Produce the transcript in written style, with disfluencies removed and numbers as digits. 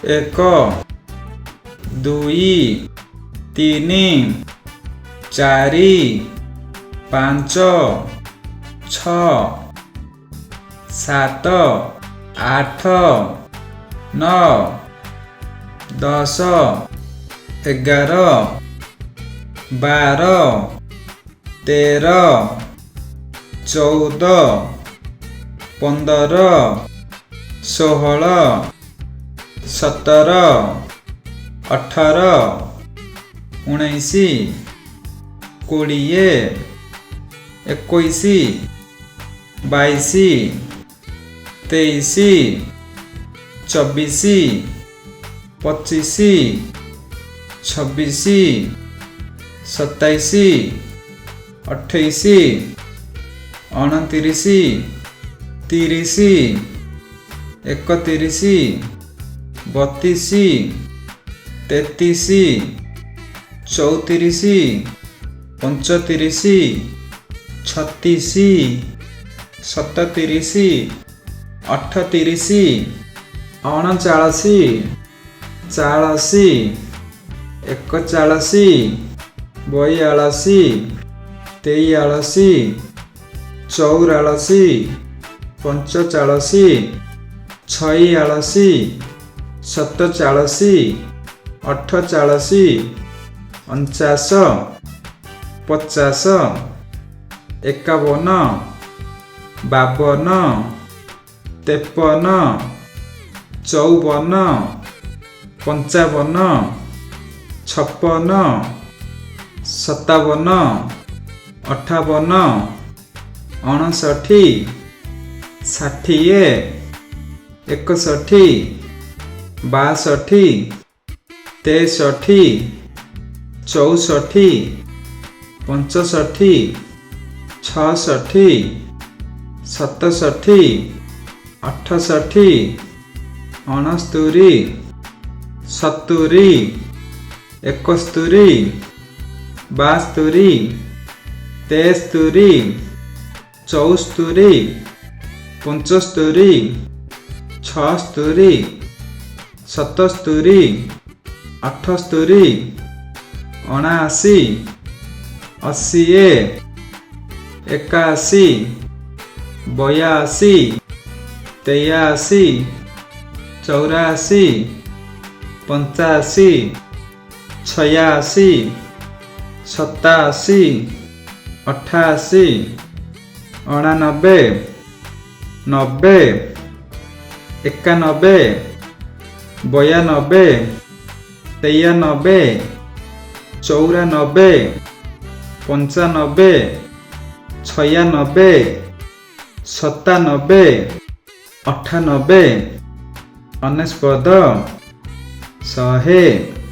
ଏକ, ଦୁଇ, ତିନି, ଚାରି, ପାଞ୍ଚ, ଛଅ, ସାତ, ଆଠ, ନଅ, 10, 11, 12, 13, 14, 15, 16, 17, 18, 19, 20, 21, 22, 23, 24, 25, 26, 27, 28, 29, 30, 31, 32, 33, 34, 35, 36, 37, 38, 39, 40, 41, 42, 43, 44, 45, 46, 47, 48, 49, 50, 51, 52, 53, 54, 55, 56, 57, 58, 59, 60, 61, 62, 63, 64, 65, 66, 67, 68, 69, 70, 71, 72, 73, 74, 75, 76, 77, 78, 79, 80, 81, 82, 83, 84, 85, 86, 87, 88, 89, 90, 91, 92, 93, 94, 95, 96, 97, 98, 99, 100,